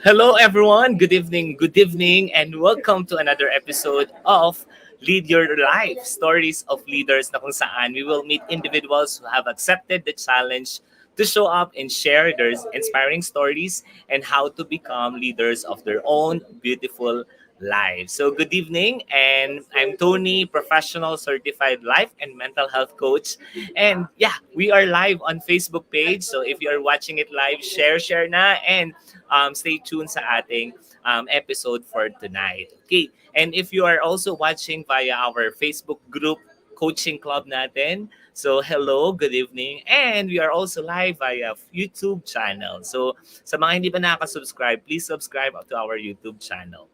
Hello, everyone. Good evening, and welcome to another episode of Lead Your Life, stories of leaders na kung saan we will meet individuals who have accepted the challenge to show up and share their inspiring stories and how to become leaders of their own beautiful lives. So, good evening, and I'm Tony, professional certified life and mental health coach. And yeah, we are live on Facebook page. So, if you are watching it live, share na, and stay tuned sa ating episode for tonight. Okay, and if you are also watching via our Facebook group, Coaching Club natin, so hello, good evening, and we are also live via YouTube channel. So sa mga hindi pa nakaka-subscribe, please subscribe to our YouTube channel.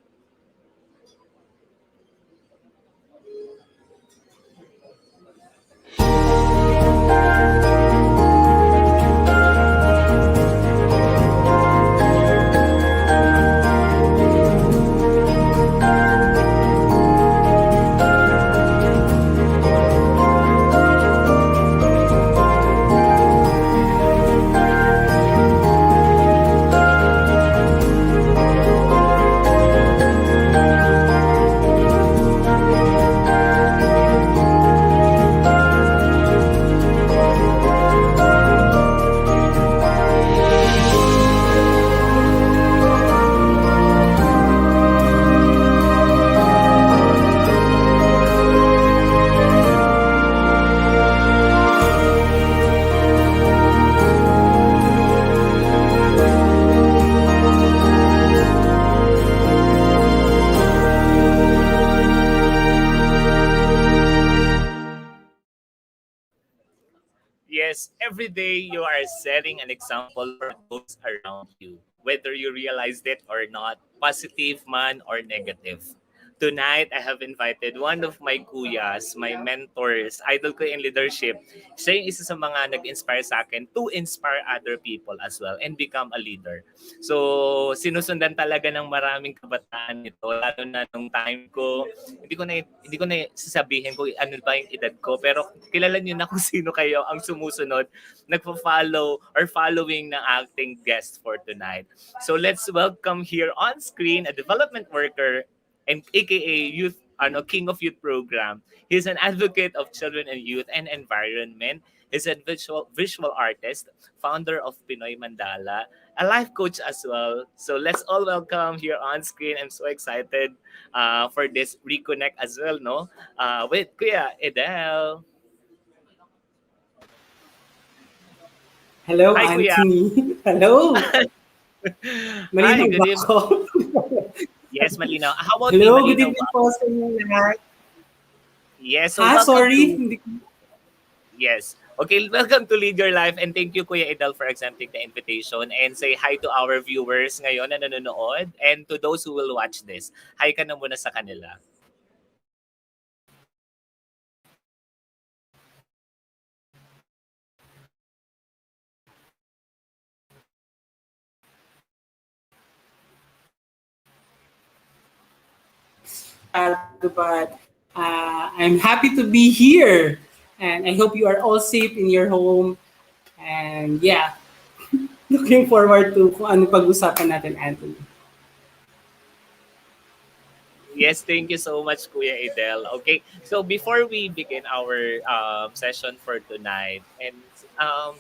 Yes, every day you are setting an example for those around you, whether you realized it or not, positive man or negative. Tonight, I have invited one of my kuyas, my mentors, idol ko in leadership. Siya yung isa sa mga nag-inspire sa akin to inspire other people as well and become a leader. So, sinusundan talaga ng maraming kabataan ito, lalo na nung time ko. Hindi ko na sasabihin kung ano ba yung edad ko, pero kilala niyo na kung sino kayo ang sumusunod, nagfo-follow or following ng acting guest for tonight. So, let's welcome here on screen a development worker and aka youth King of Youth program. He's an advocate of children and youth and environment. He's a visual artist, founder of Pinoy Mandala, a life coach as well. So let's all welcome here on screen. I'm so excited for this reconnect as well, no? With Kuya Edel. Hello, Hi, Kuya. Anthony. Hello. Hi, Malinaw good ba evening. ako? Yes, malinaw. How about me? Hello, good Malinaw evening ba? po sa inyo lahat. Yes, so Ha, welcome sorry. to Yes. Okay, welcome to Lead Your Life and thank you Kuya Edel for accepting the invitation and say hi to our viewers ngayon na nanonood and to those who will watch this. Hi ka na muna sa kanila. But I'm happy to be here. And I hope you are all safe in your home. And yeah, looking forward to kung ano pag-usapan natin, Anthony. Yes, thank you so much Kuya Edel. Okay, so before we begin our session for tonight and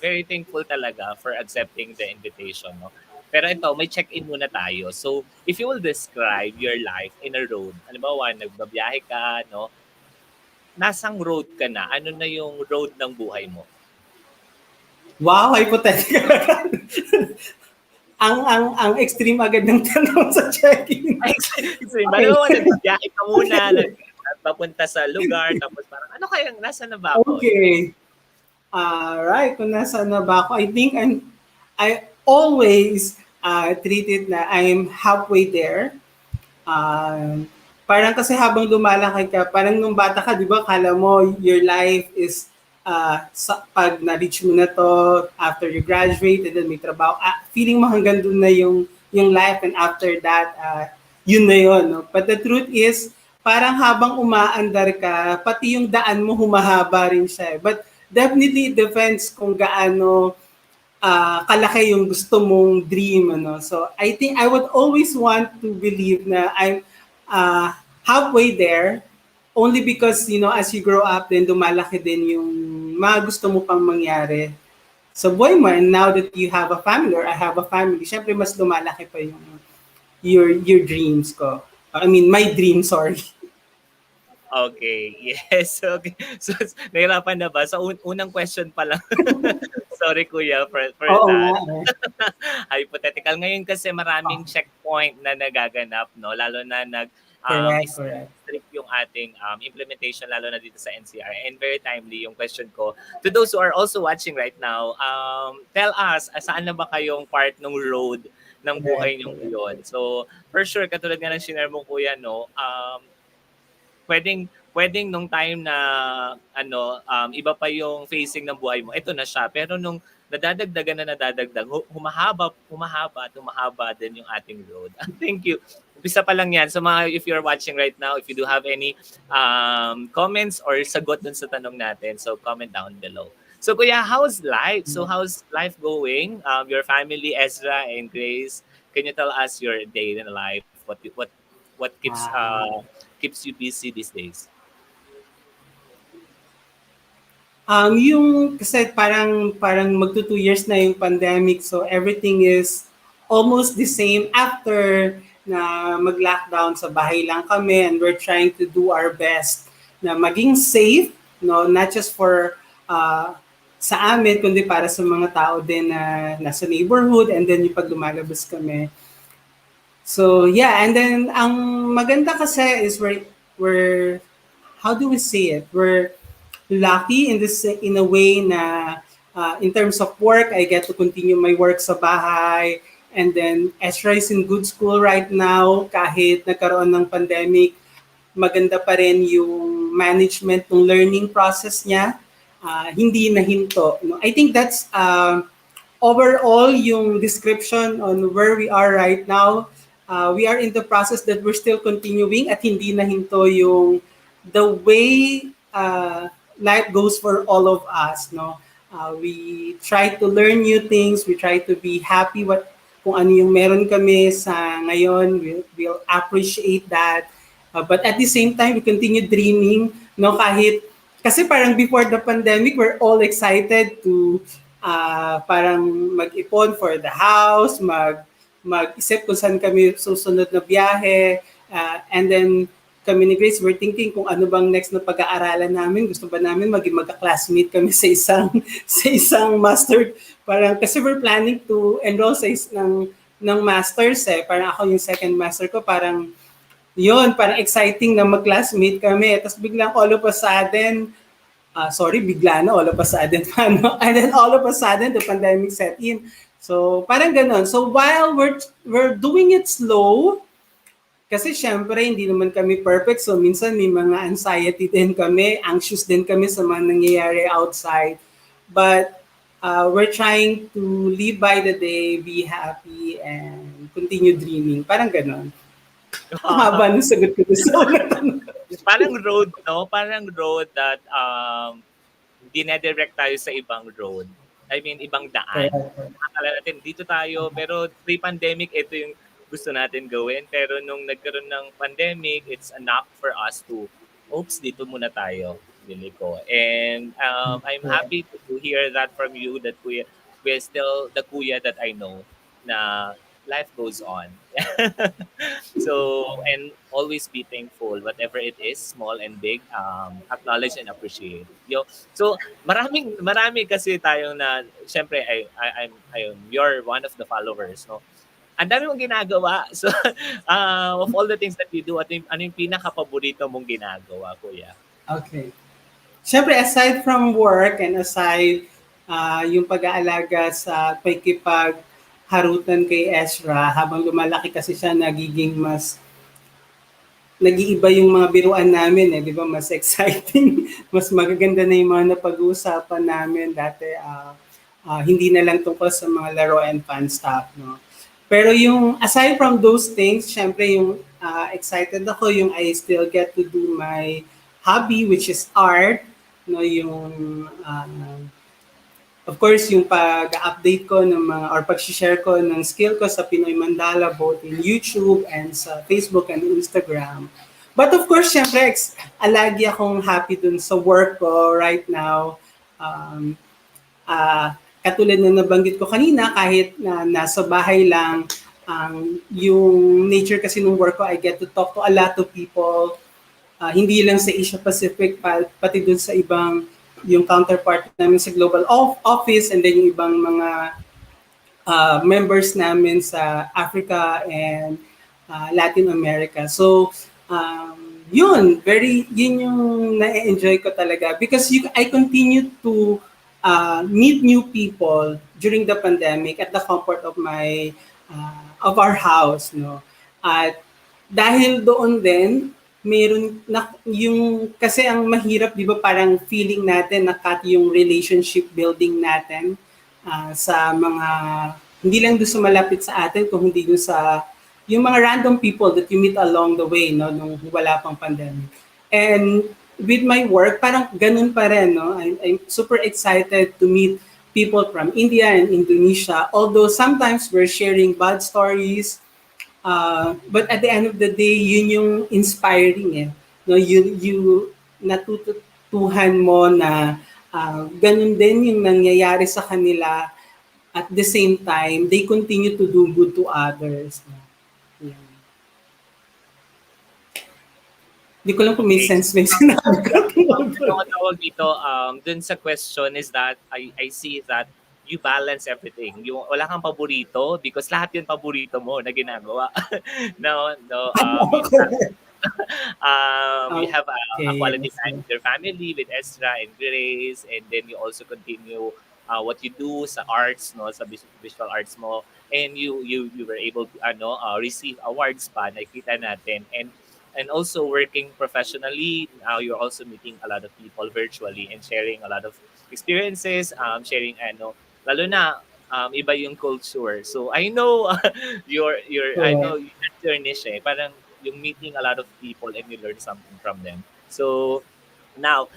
very thankful talaga for accepting the invitation. No? Pero ito, may check-in muna tayo. So, if you will describe your life in a road, halimbawa, nagbabiyahe ka, no? Nasang road ka na? Ano na yung road ng buhay mo? Wow, hypothetical. ang extreme agad ng tanong sa check-in. Bali mo, nagbiyahe ka muna, papunta sa lugar, tapos parang, ano kaya, nasa na ba ako? Okay. Right, kung nasa na ba ako, I always treat it na I'm halfway there. Parang kasi habang lumalaki ka, parang nung bata ka, di ba, kala mo your life is pag na-reach mo na to, after you graduate, and then may trabaho, feeling mo hanggang dun na yung life, and after that, yun na yun. No? But the truth is, parang habang umaandar ka, pati yung daan mo humahaba rin siya. But definitely it depends kung gaano kalaki yung gusto mong dream. Ano? So I think I would always want to believe na I'm halfway there, only because, as you grow up, then dumalaki din yung mga gusto mo pang mangyari sa buhay mo. And now that you have a family, or I have a family, syempre mas lumalaki pa yung your dreams ko. I mean, my dream, sorry. Okay, yes. Okay. So, nahirapan na ba? Sa unang question pa lang. Sorry kuya for Oo nga that. eh. Hypothetical. Ngayon kasi maraming Oh, checkpoint na nagaganap, no? Lalo na correct, is correct. strict yung ating implementation, lalo na dito sa NCR. And very timely yung question ko. To those who are also watching right now, tell us, saan na ba kayong part ng road ng buhay Correct, nyo correct. ngayon? So, for sure, katulad nga ng share mo kuya, no? Pwedeng nung time na iba pa yung facing ng buhay mo, ito na siya. Pero nung nadadagdagan na nadadagdag, humahaba, humahaba at humahaba din yung ating road. Thank you. Umpisa pa lang yan. So mga, if you're watching right now, if you do have any comments or sagot dun sa tanong natin, so comment down below. So kuya, how's life? So how's life going? Your family, Ezra and Grace, can you tell us your day in life? What Ah, keeps you busy these days? yung kasi parang magto 2 years na yung pandemic, so everything is almost the same after na mag-lockdown. Sa bahay lang kami, and we're trying to do our best na maging safe, no, not just for sa amin, kundi para sa mga tao din na nasa neighborhood, and then yung pag lumalabas kami. So yeah, and then ang maganda kasi is we're how do we say it? We're lucky in a way na in terms of work, I get to continue my work sa bahay. And then Ezra is in good school right now, kahit nagkaroon ng pandemic, maganda pa rin yung management ng learning process niya. Hindi nahinto. No? I think that's overall yung description on where we are right now. We are in the process that we're still continuing, at hindi nahinto yung the way life goes for all of us. No, we try to learn new things. We try to be happy kung ano yung meron kami sa ngayon. We'll appreciate that. But at the same time, we continue dreaming. No, kahit kasi parang before the pandemic, we're all excited to parang mag-ipon for the house, mag-isip kung saan kami susunod na biyahe. And then kami ni Grace, we're thinking kung ano bang next na pag-aaralan namin. Gusto ba namin maging magka-classmate kami sa isang sa isang master. Parang kasi we're planning to enroll sa ng masters eh. Parang ako yung second master ko, parang yun, parang exciting na mag-classmate kami. Tapos biglang all of a sudden, sorry, bigla na all of a sudden, ano? And then all of a sudden, the pandemic set in. So, parang ganun. So, while we're doing it slow, kasi syempre, hindi naman kami perfect. So, minsan may mga anxiety din kami, anxious din kami sa mga nangyayari outside. But, we're trying to live by the day, be happy, and continue dreaming. Parang ganun. Ang haba ng sagot ko sa ulit. Parang road, no? Parang road that dinedirect tayo sa ibang road. I mean, ibang daan. Correct. Akala natin, dito tayo, pero pre-pandemic, ito yung gusto natin gawin. Pero nung nagkaroon ng pandemic, it's enough for us to, oops, dito muna tayo, bili ko. And I'm Correct. happy to hear that from you, that kuya, we're still the kuya that I know, na life goes on. So, and always be thankful, whatever it is, small and big, acknowledge and appreciate. So, marami kasi tayong na, syempre, I'm you're one of the followers, no? Ang dami mong ginagawa. So, of all the things that you do, ano yung pinaka-paborito mong ginagawa, kuya? Okay. Siyempre, aside from work and aside yung pag-aalaga sa pakikipag harutan kay Ezra, habang lumalaki kasi siya, nagiging mas nag-iiba yung mga biruan namin, eh, di ba? Mas exciting, mas magaganda na yung mga napag-uusapan namin dati. Hindi na lang tungkol sa mga laro and fun stuff, no? Pero yung, aside from those things, syempre yung excited ako, yung I still get to do my hobby, which is art, no? Yung of course, yung pag-update ko ng mga or pag-share ko ng skill ko sa Pinoy Mandala both in YouTube and sa Facebook and Instagram. But of course, syempre, lagi akong happy dun sa work ko right now. Um, Katulad na nabanggit ko kanina, kahit na nasa bahay lang, yung nature kasi ng work ko, I get to talk to a lot of people. Hindi lang sa Asia Pacific, pati dun sa ibang yung counterpart namin sa global office and then yung ibang mga members namin sa Africa and Latin America. So, yun yung na-enjoy ko talaga because I continue to meet new people during the pandemic at the comfort of of our house, no. At dahil doon din, meron na yung kasi ang mahirap 'di ba parang feeling natin na cut yung relationship building natin sa mga hindi lang doon sa malapit sa atin kung hindi doon sa yung mga random people that you meet along the way no nung wala pang pandemic. And with my work parang ganun pa rin no. I'm super excited to meet people from India and Indonesia although sometimes we're sharing bad stories. But at the end of the day, yun yung inspiring eh. No, you natututuhan mo na ganun din yung nangyayari sa kanila at the same time, they continue to do good to others. Yeah. Hindi ko lang kung may Okay. sense may sinabi ko. Ang tawag dito, dun sa question is that I see that you balance everything. Yung wala kang paborito because lahat yun paborito mo na ginagawa. No, no, you have a Okay, quality yes, time with your family, with Ezra and Grace, and then you also continue what you do sa arts, no, sa visual arts mo, and you were able to receive awards pa, nakita natin, and also working professionally, now you're also meeting a lot of people virtually and sharing a lot of experiences, sharing lalo na iba yung culture. So I know your I correct. know that's your niche eh. Parang yung meeting a lot of people and you learn something from them. So now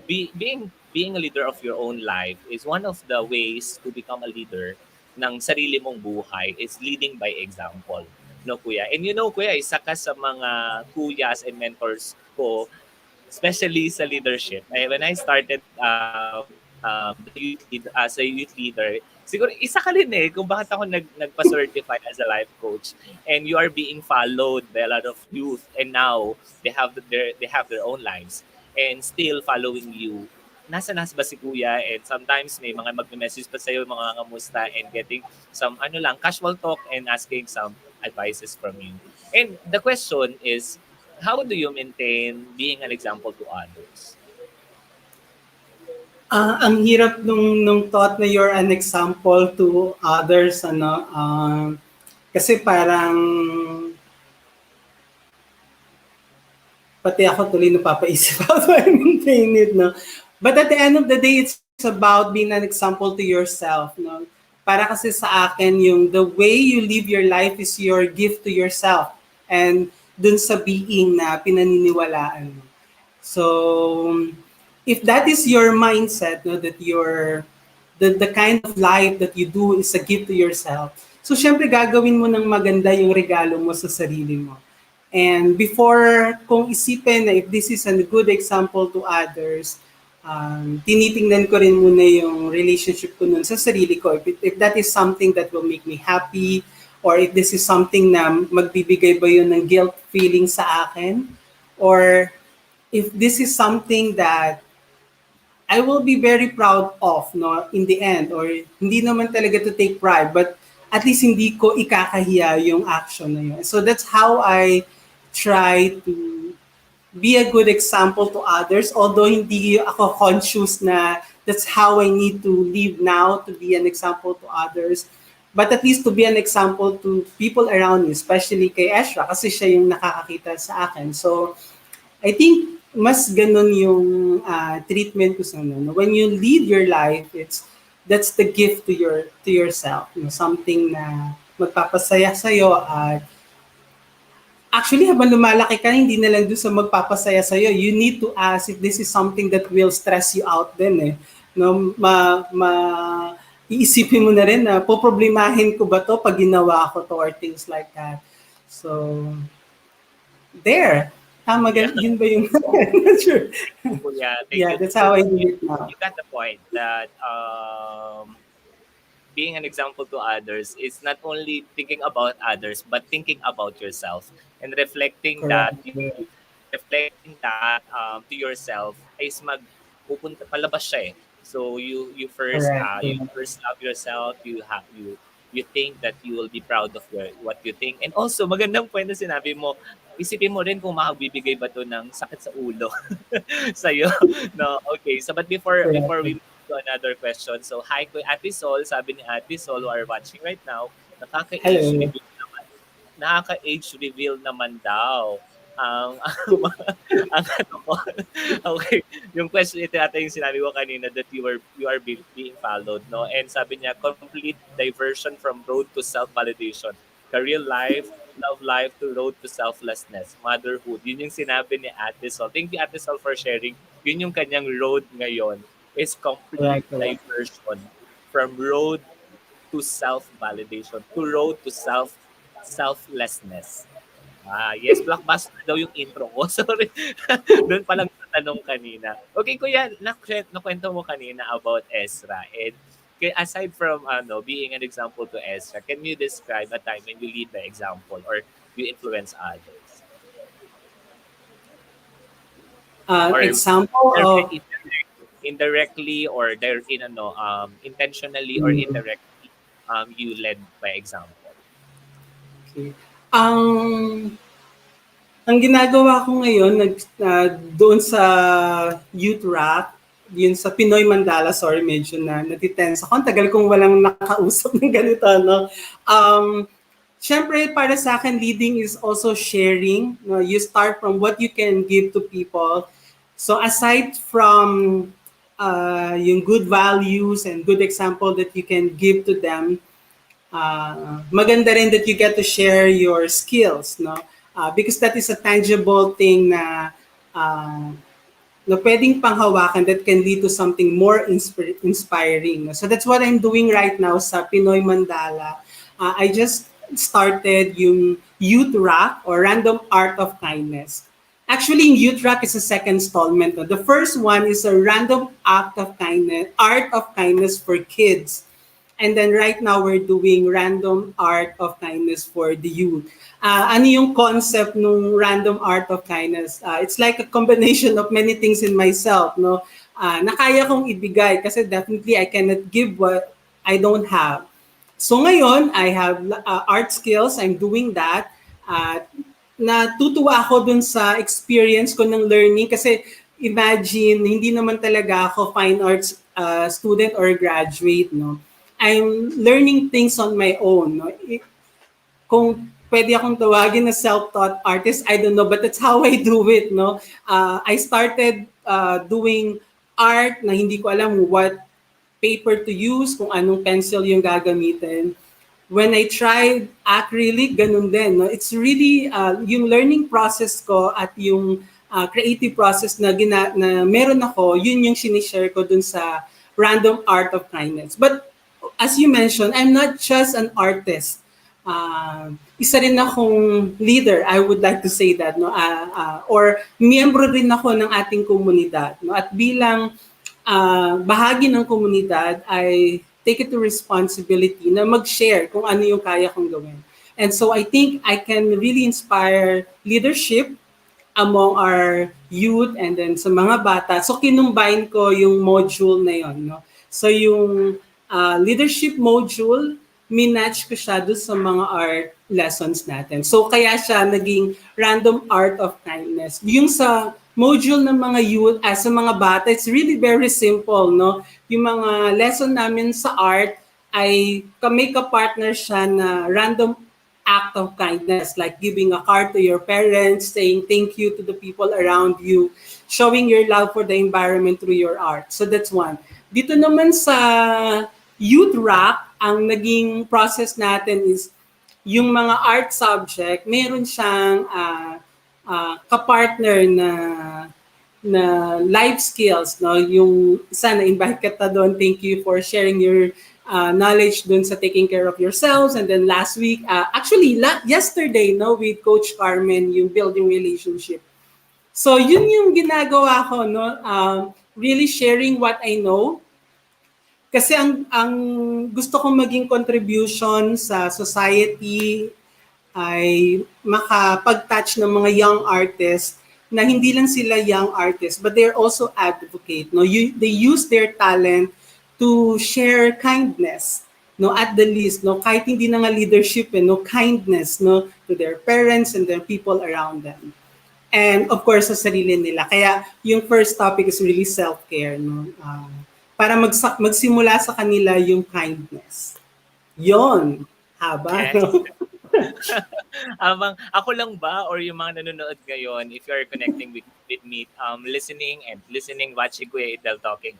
being a leader of your own life is one of the ways to become a leader ng sarili mong buhay is leading by example. No, kuya. And you know, kuya, isa ka sa mga kuyas and mentors ko especially sa leadership. When I started the youth lead, as a youth leader, siguro isa ka rin eh kung bakit ako nagpa-certify as a life coach. And you are being followed by a lot of youth and now they have their own lives and still following you. Nasa ba si kuya and sometimes may mga magme-message pa sa'yo mga kamusta and getting some casual talk and asking some advices from you. And the question is, how do you maintain being an example to others? Ang hirap nung thought na you're an example to others, ano, kasi parang pati ako tuloy napapaisip how do I maintain it, no? But at the end of the day, it's about being an example to yourself, no? Para kasi sa akin, yung the way you live your life is your gift to yourself and dun sa being na pinaniniwalaan mo. So, if that is your mindset, no, that the kind of life that you do is a gift to yourself, so syempre gagawin mo ng maganda yung regalo mo sa sarili mo. And before kung isipin na if this is a good example to others, tinitingnan ko rin muna yung relationship ko nun sa sarili ko. If that is something that will make me happy, or if this is something na magbibigay ba yun ng guilt feeling sa akin, or if this is something that I will be very proud of no in the end, or hindi naman talaga to take pride but at least hindi ko ikakahiya yung action na yun. So that's how I try to be a good example to others although hindi ako conscious na that's how I need to live now to be an example to others. but at least to be an example to people around me, especially kay Ezra, kasi siya yung nakakakita sa akin. So, I think mas ganun yung treatment ko sa ano. No? When you lead your life, that's the gift to yourself. You know, something na magpapasaya sa'yo at actually, habang lumalaki ka, hindi na lang doon sa magpapasaya sa'yo. You need to ask if this is something that will stress you out din eh. No, iisipin mo na rin na poproblemahin ko ba to pag ginawa ko to or things like that. So, there. Tama, Yeah. yun ba yung... Not sure. Yeah, thank Yeah, you. that's So how I do it now. you got the point that being an example to others is not only thinking about others but thinking about yourself and reflecting Correct. that to yourself is pupunta palabas siya eh. So Correct. you Correct. first love yourself, you think that you will be proud of what you think. And also magandang point na sinabi mo, isipin mo rin kung makabibigay ba to ng sakit sa ulo sa'yo. No, okay. So but before Correct. we to another question. So, hi ko Ate Sol. Sabi ni Ate Sol who are watching right now, nakaka-age Hello. reveal naman. Nakaka-age reveal naman daw. Ang ang ano ko. Okay, yung question ito ata yung sinabi ko kanina that you are being followed, no? And sabi niya, complete diversion from road to self-validation. Career life, love life to road to selflessness, motherhood. Yun yung sinabi ni Ate Sol. Thank you Ate Sol for sharing. Yun yung kanyang road ngayon is complete Correct. Correct. diversion from road to self-validation to road to selflessness. Yes, blockbuster daw yung intro ko. Sorry. Doon pa lang sa tanong kanina. Okay, kuya, nakwento mo kanina about Ezra. And aside from being an example to Ezra, can you describe a time when you lead by example or you influence others? Or Example of indirectly or intentionally or mm, indirectly you led by example. okay. Ang ginagawa ko ngayon doon sa youth rock, yun sa Pinoy Mandala, sorry, medyo na natitense ako. Ang tagal kong walang nakausap ng ganito, no? Siyempre, para sa akin, leading is also sharing. No? You start from what you can give to people. So aside from yung good values and good example that you can give to them, maganda rin that you get to share your skills, no? Because that is a tangible thing na pwedeng panghawakan that can lead to something more inspiring. So that's what I'm doing right now sa Pinoy Mandala. I just started yung Youth Rock or Random Art of Kindness. Actually, Youth Rock is a second installment. No? The first one is a random act of kindness, art of kindness for kids. And then right now we're doing random art of kindness for the youth. Ano yung concept ng random art of kindness? It's like a combination of many things in myself, no? Na kaya kong ibigay kasi definitely I cannot give what I don't have. So ngayon, I have art skills. I'm doing that. Natutuwa ako dun sa experience ko ng learning kasi imagine, hindi naman talaga ako fine arts student or graduate, no? I'm learning things on my own. No? Kung pwede akong tawagin na self-taught artist, I don't know, but that's how I do it. No? I started doing art na hindi ko alam what paper to use, kung anong pencil yung gagamitin. When I tried acrylic, ganun din. No? It's really, yung learning process ko at yung creative process na meron ako, yun yung sinishare ko dun sa Random Art of Kindness. But as you mentioned, I'm not just an artist. Isa rin akong leader, I would like to say that, no? Or miyembro rin ako ng ating komunidad. No? At bilang bahagi ng komunidad, I take it to responsibility na mag-share kung ano yung kaya kong gawin. And so I think I can really inspire leadership among our youth and then sa mga bata. So kinumbine ko yung module na yon, no? So yung leadership module, minatch ko siya doon sa mga art lessons natin. So kaya siya naging random art of kindness. Yung sa module ng mga youth, sa mga bata, it's really very simple, no? Yung mga lesson namin sa art ay make a partner siya na random act of kindness, like giving a card to your parents, saying thank you to the people around you, showing your love for the environment through your art. So that's one. Dito naman sa youth rock, ang naging process natin is yung mga art subject, meron siyang kapartner na life skills, no? Yung isa na invite kita doon. Thank you for sharing your knowledge doon sa taking care of yourselves. And then last week, actually yesterday, no, with Coach Carmen, yung building relationship. So yun yung ginagawa ko, no? Really sharing what I know. Kasi ang gusto kong maging contribution sa society ay makapag-touch ng mga young artists na hindi lang sila young artists but they're also advocate, no, they use their talent to share kindness, no, at the least, no, kahit hindi na nga leadership, no, kindness, no, to their parents and their people around them, and of course sa sarili nila. Kaya yung first topic is really self-care, no, para magsimula sa kanila yung kindness. Yon, haba, Yes. no? Ako lang ba or yung mga nanonood ngayon, if you're connecting with me, listening, watching Kuya Idel talking,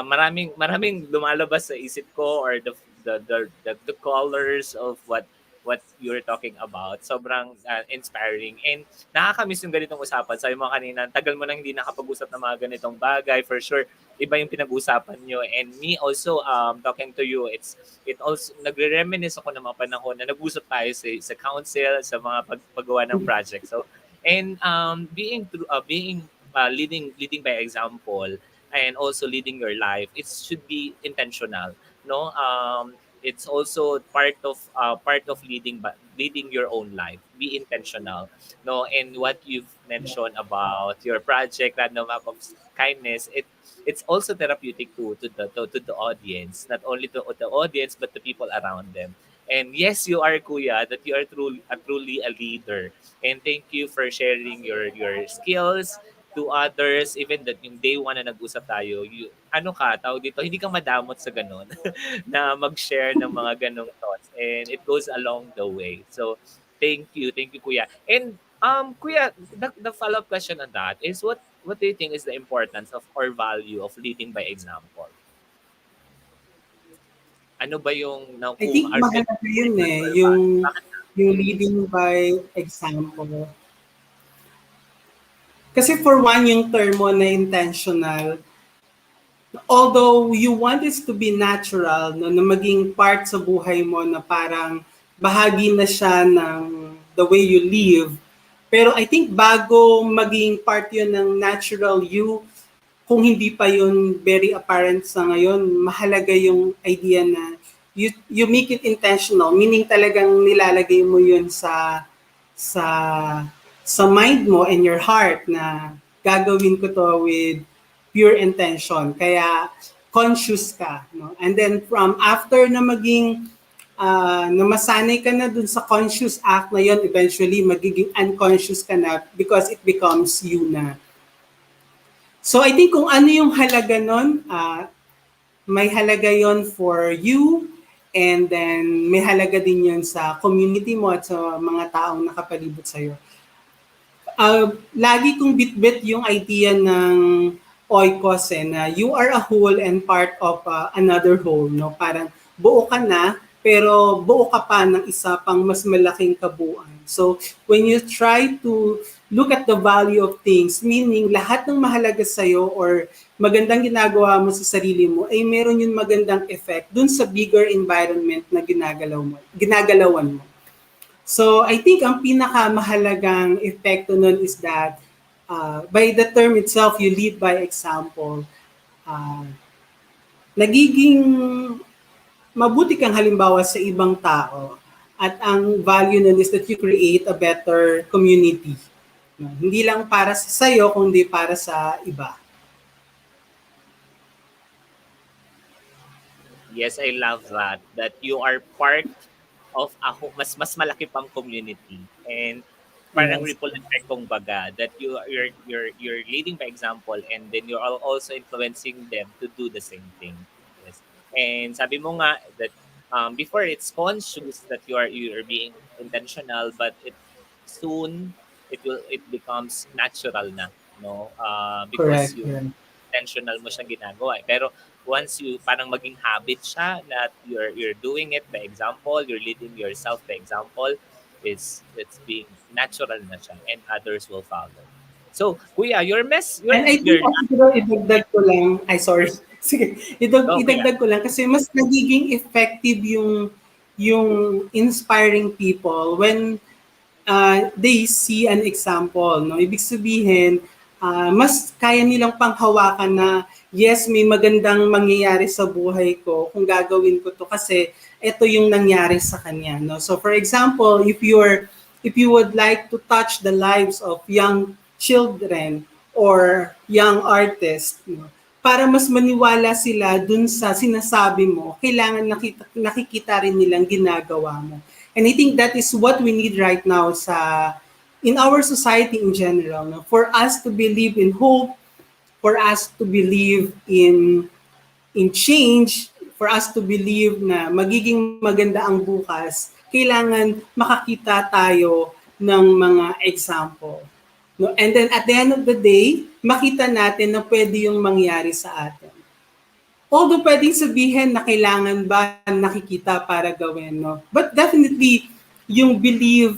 maraming lumalabas sa isip ko or the colors of what you're talking about. Sobrang inspiring and nakakamiss yung ganitong usapan. Sabi mo kanina, tagal mo nang hindi nakapag-usap ng mga ganitong bagay. For sure, iba yung pinag-usapan nyo. And me also, talking to you, it also, nagre-reminisce ako ng mga panahon na nag-usap tayo sa council, sa mga paggawa ng project. So, and leading by example and also leading your life, it should be intentional, no? It's also part of leading your own life. Be intentional, no? And what you've mentioned about your project, Random Act of Kindness, it's also therapeutic too to the audience, not only to the audience but the people around them. And yes, you are, Kuya, that you are truly a leader. And thank you for sharing your skills to others, even that yung day one na nag-usap tayo, ano ka, tawag dito, hindi ka madamot sa ganun na mag-share ng mga ganong thoughts. And it goes along the way. So, thank you, Kuya. And Kuya, the follow-up question on that is what do you think is the importance of or value of leading by example? Ano ba yung I nakuha think or mahalaga yun eh, or value? Bakit yung leading by example. Kasi for one, yung term mo na intentional, although you want it to be natural, no, na maging part sa buhay mo na parang bahagi na siya ng the way you live, pero I think bago maging part yun ng natural you, kung hindi pa yun very apparent sa ngayon, mahalaga yung idea na you make it intentional, meaning talagang nilalagay mo yun sa sa mind mo and your heart na gagawin ko to with pure intention. Kaya conscious ka, no? And then from after na maging na masanay ka na dun sa conscious act na yon, eventually magiging unconscious ka na because it becomes you na. So I think kung ano yung halaga nun, may halaga yon for you, and then may halaga din yun sa community mo at sa mga taong nakapalibot sa'yo. Lagi kong bitbit yung idea ng oikos na you are a whole and part of another whole. No? Parang buo ka na, pero buo ka pa ng isa pang mas malaking kabuuan. So when you try to look at the value of things, meaning lahat ng mahalaga sa'yo or magandang ginagawa mo sa sarili mo, ay meron yung magandang effect dun sa bigger environment na ginagalawan mo. So I think ang pinakamahalagang epekto nun is that by the term itself, you lead by example. Uh, Nagiging mabuti kang halimbawa sa ibang tao at ang value nun is that you create a better community. No? Hindi lang para sa sayo, kundi para sa iba. Yes, I love that. That you are part of mas malaki pang community and parang Yes. ripple effect kung baga that you're leading by example and then you're also influencing them to do the same thing. Yes. And sabi mo nga that before it's conscious that you're being intentional, but it soon it becomes natural na, no? Because Correct. you Yeah. intentional mo siyang ginagawa. Pero once you parang maging habit siya that you're doing it by example, you're leading yourself by example, it's being natural na siya and others will follow. So, kuya, And I think your siguro idagdag ko lang, ay sorry, sige, go kuya. idagdag ko lang kasi mas nagiging effective yung inspiring people when they see an example, no? Ibig sabihin, mas kaya nilang panghawakan na, yes, may magandang mangyayari sa buhay ko kung gagawin ko to kasi ito yung nangyari sa kanya, no? So for example, if you would like to touch the lives of young children or young artists, no? Para mas maniwala sila dun sa sinasabi mo, kailangan nakikita rin nilang ginagawa mo. And I think that is what we need right now in our society in general. No? For us to believe in hope, for us to believe in change, for us to believe na magiging maganda ang bukas, kailangan makakita tayo ng mga example. No? And then at the end of the day, makita natin na pwede yung mangyari sa atin. Although pwedeng sabihin na kailangan ba nakikita para gawin, no? But definitely, yung belief,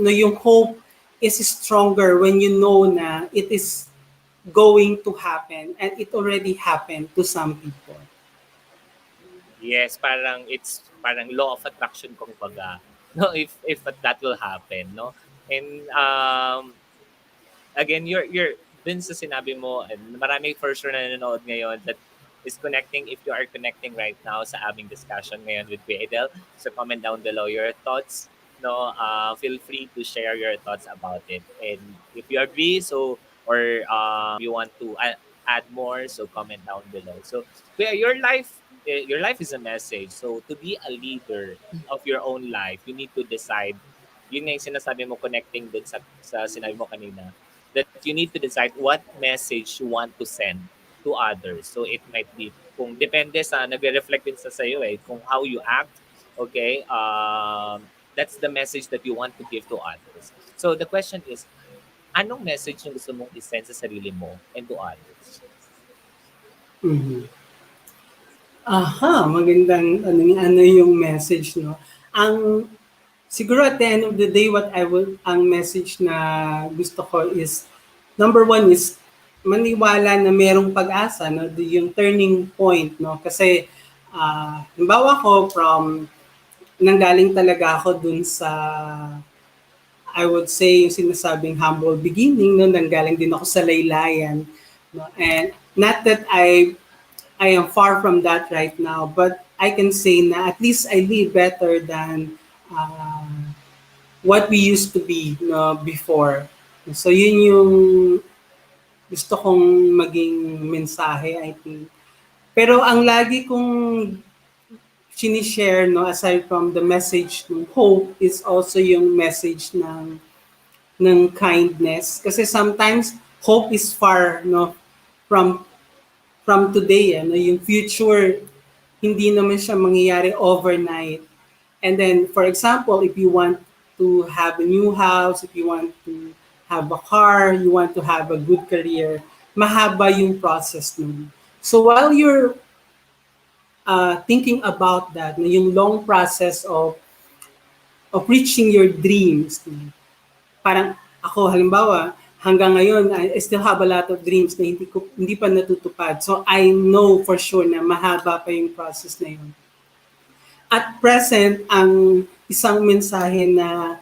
no, yung hope is stronger when you know na it is going to happen and it already happened to some people. Yes, parang it's parang law of attraction kung baga. No, if that will happen, no? And again, you're dun sa sinabi mo, and marami for sure na nanonood ngayon that is connecting, if you are connecting right now sa aming discussion ngayon with Kuya Edel. So comment down below your thoughts. No, feel free to share your thoughts about it. And if you agree, so or you want to add more, so comment down below. So Kuya, your life is a message. So to be a leader of your own life, you need to decide. Yun nga yung sinasabi mo, connecting din sa sinabi mo kanina, that you need to decide what message you want to send to others. So it might be, kung depende sa, nagre-reflect din sa sa'yo eh, kung how you act, okay, that's the message that you want to give to others. So the question is, anong message yung gusto mong isend sa sarili mo and to others? Mhm. Aha, magandang ano yung message, no? Ang siguro at the end of the day, ang message na gusto ko is, number one is, maniwala na merong pag-asa, no? Yung turning point, no? Kasi, halimbawa ko nanggaling talaga ako dun sa, I would say, yung sinasabing humble beginning, no? Nanggaling din ako sa laylayan, no? And not that I am far from that right now, but I can say na at least I live better than uh, what we used to be, no, before. So yun yung gusto kong maging mensahe, I think. Pero ang lagi kong sinishare, no, aside from the message ng hope, is also yung message ng kindness. Kasi sometimes hope is far, no, from today, ano, yung future, hindi naman siya mangyayari overnight. And then, for example, if you want to have a new house, if you want to have a car, you want to have a good career, mahaba yung process nun. So while you're thinking about that, no, yung long process of reaching your dreams, no, parang ako halimbawa, hanggang ngayon I still have a lot of dreams na hindi pa natutupad. So I know for sure na mahaba pa yung process na yun. At present, ang isang mensahe na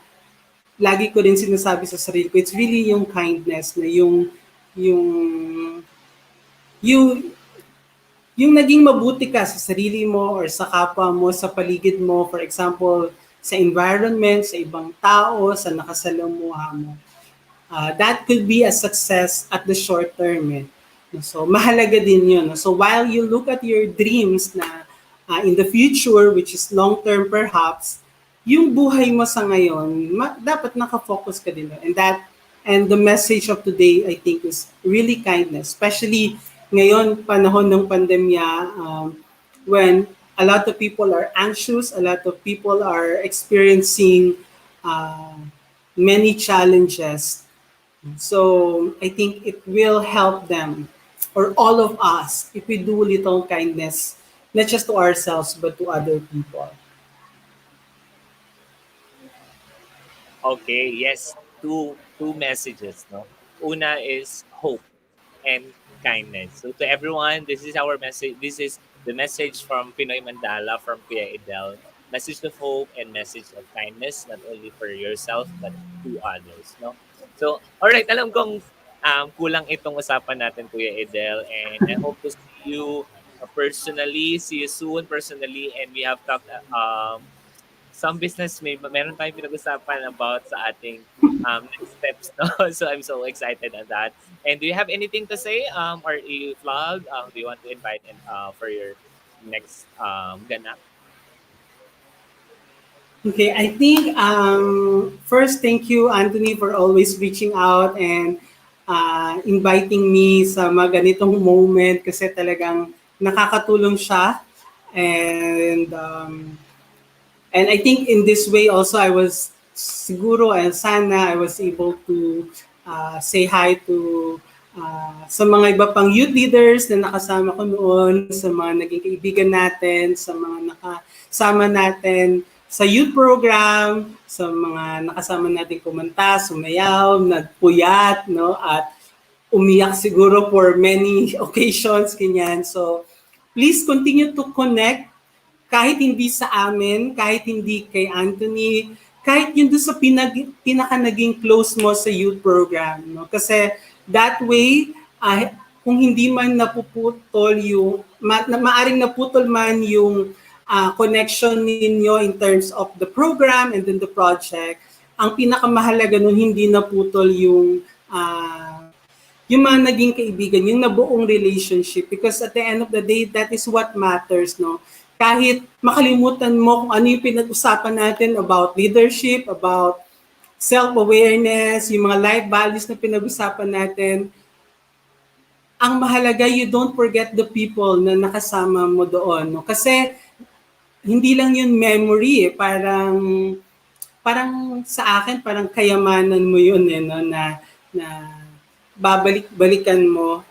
lagi ko rin sinasabi sa sarili ko, it's really yung kindness na yung yung yung naging mabuti ka sa sarili mo or sa kapwa mo, sa paligid mo, for example, sa environment, sa ibang tao, sa nakasalamuha mo. That could be a success at the short term. Eh. So, mahalaga din yun. So, while you look at your dreams na in the future, which is long-term perhaps, yung buhay mo sa ngayon, dapat nakafocus ka din. And the message of today, I think, is really kindness. Especially ngayon, panahon ng pandemya, when a lot of people are anxious, a lot of people are experiencing uh, many challenges. So I think it will help them or all of us if we do little kindness, not just to ourselves but to other people. Okay, yes. Two messages, no? Una is hope and kindness. So to everyone, this is our message. This is the message from Pinoy Mandala from Kuya Edel. Message of hope and message of kindness, not only for yourself but to others, no? So, all right, alam kong kulang itong usapan natin, Kuya Edel, and I hope to see you personally, see you soon personally, and we have talked some business meron tayong pinag-usapan about sa ating next steps. No? So I'm so excited on that. And do you have anything to say or i-vlog? Do you want to invite for your next ganap? Okay, I think first, thank you, Anthony, for always reaching out and inviting me sa mga ganitong moment kasi talagang nakakatulong siya. And I think in this way also I was siguro and sana I was able to say hi to sa mga iba pang youth leaders na nakasama ko noon, sa mga naging kaibigan natin, sa mga nakasama natin sa youth program, sa mga nakasama natin kumanta, sumayaw, nagpuyat, no? At umiyak siguro for many occasions, ganyan. So, please continue to connect kahit hindi sa amin, kahit hindi kay Anthony, kahit yun doon sa pinaka naging close mo sa youth program. No? Kasi that way, kung hindi man napuputol yung, maaring naputol man yung connection ninyo in terms of the program and then the project, ang pinakamahalaga nun hindi naputol yung mga naging kaibigan, yung nabuong relationship. Because at the end of the day, that is what matters, no? Kahit makalimutan mo kung ano yung pinag-usapan natin about leadership, about self-awareness, yung mga life values na pinag-usapan natin, ang mahalaga, you don't forget the people na nakasama mo doon. No? Kasi hindi lang yun memory, parang sa akin, parang kayamanan mo yun no? Na babalik-balikan mo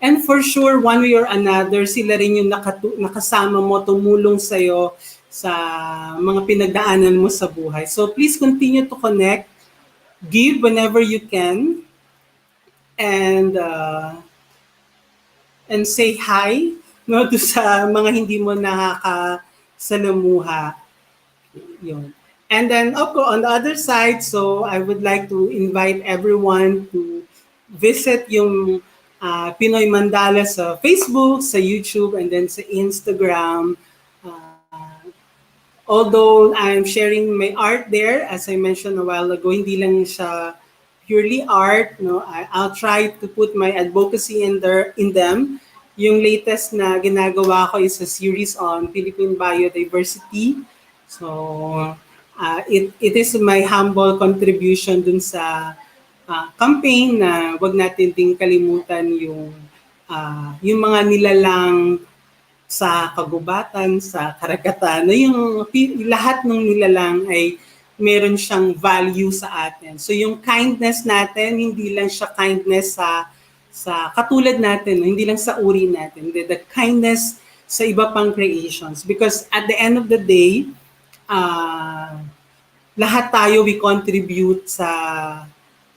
and for sure one way or another sila rin yung nakasama mo tumulong sa sa mga pinagdaanan mo sa buhay. So please continue to connect, give whenever you can, and say hi no to sa mga hindi mo nakakasalamuha. Yun. And then, of course, on the other side, so I would like to invite everyone to visit yung Pinoy Mandala sa Facebook, sa YouTube, and then sa Instagram. Although I'm sharing my art there, as I mentioned a while ago, hindi lang siya purely art. No, I'll try to put my advocacy in them. Yung latest na ginagawa ko is a series on Philippine biodiversity. So, it is my humble contribution dun sa campaign na wag natin ding kalimutan yung mga nilalang sa kagubatan, sa karagatan, na yung lahat ng nilalang ay meron siyang value sa atin. So yung kindness natin, hindi lang siya kindness sa katulad natin, hindi lang sa uri natin, the kindness sa iba pang creations. Because at the end of the day, lahat tayo we contribute sa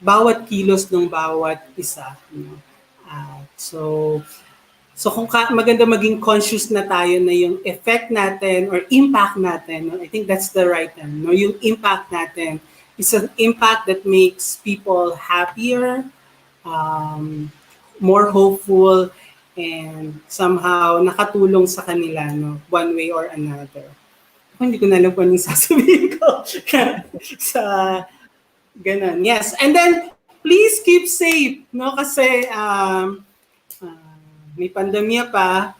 bawat kilos ng bawat isa. You know? So kung maganda maging conscious na tayo na yung effect natin or impact natin, no? I think that's the right term. No? Yung impact natin is an impact that makes people happier, more hopeful, and somehow nakatulong sa kanila no? One way or another. Hindi ko na alam kung anong sasabihin ko sa ganun. Yes. And then, please keep safe. No? Kasi may pandemya pa.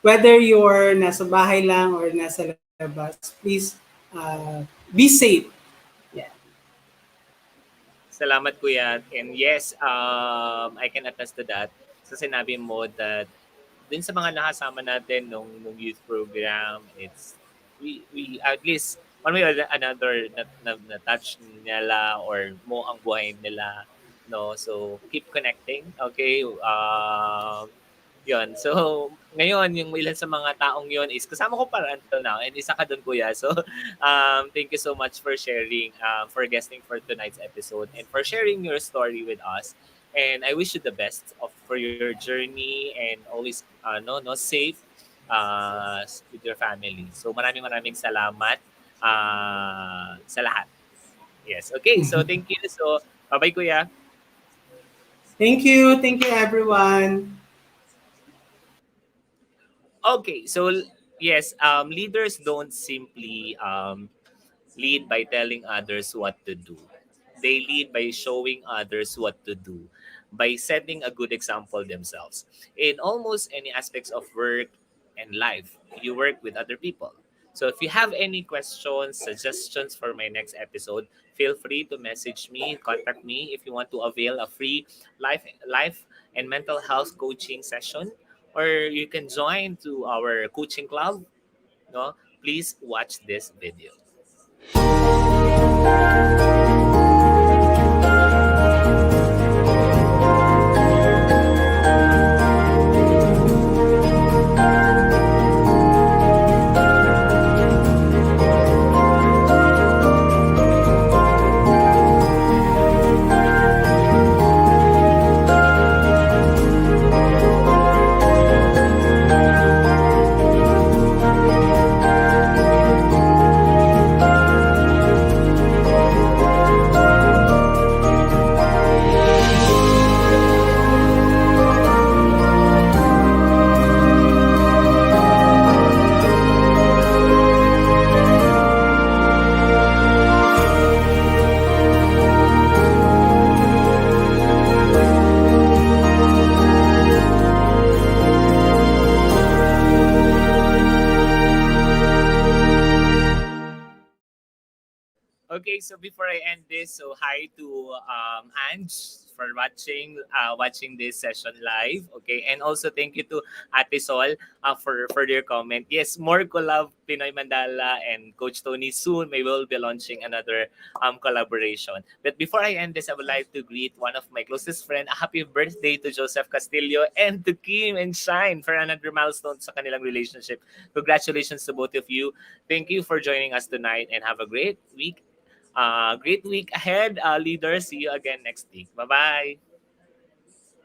Whether you're nasa bahay lang or nasa labas, please be safe. Yeah. Salamat kuya. And yes, I can attest to that. Sa sinabi mo that din sa mga nakasama natin nung youth program, it's we at least one way or another na touch nila or mo ang buhay nila, no? So keep connecting, okay? Yun. So, ngayon, yung ilan sa mga taong yon is kasama ko para until now. And isa ka doon, kuya. So, thank you so much for sharing, for guesting for tonight's episode, and for sharing your story with us. And I wish you the best for your journey and always no safe with your family. So maraming salamat sa lahat. Yes. Okay. So thank you. So bye-bye kuya. Thank you everyone. Okay. So yes, leaders don't simply lead by telling others what to do. They lead by showing others what to do, by setting a good example themselves. In almost any aspects of work and life, you work with other people. So if you have any questions, suggestions for my next episode, feel free to message me, contact me if you want to avail a free life and mental health coaching session, or you can join to our coaching club. No, please watch this video. Okay, so before I end this, so hi to Ange for watching this session live. Okay, and also thank you to Ate Sol for their comment. Yes, more collab Pinoy Mandala and Coach Tony soon. We will be launching another collaboration. But before I end this, I would like to greet one of my closest friend. A happy birthday to Joseph Castillo and to Kim and Shine for another milestone sa kanilang relationship. Congratulations to both of you. Thank you for joining us tonight and have a great week ahead, leaders. See you again next week. Bye bye.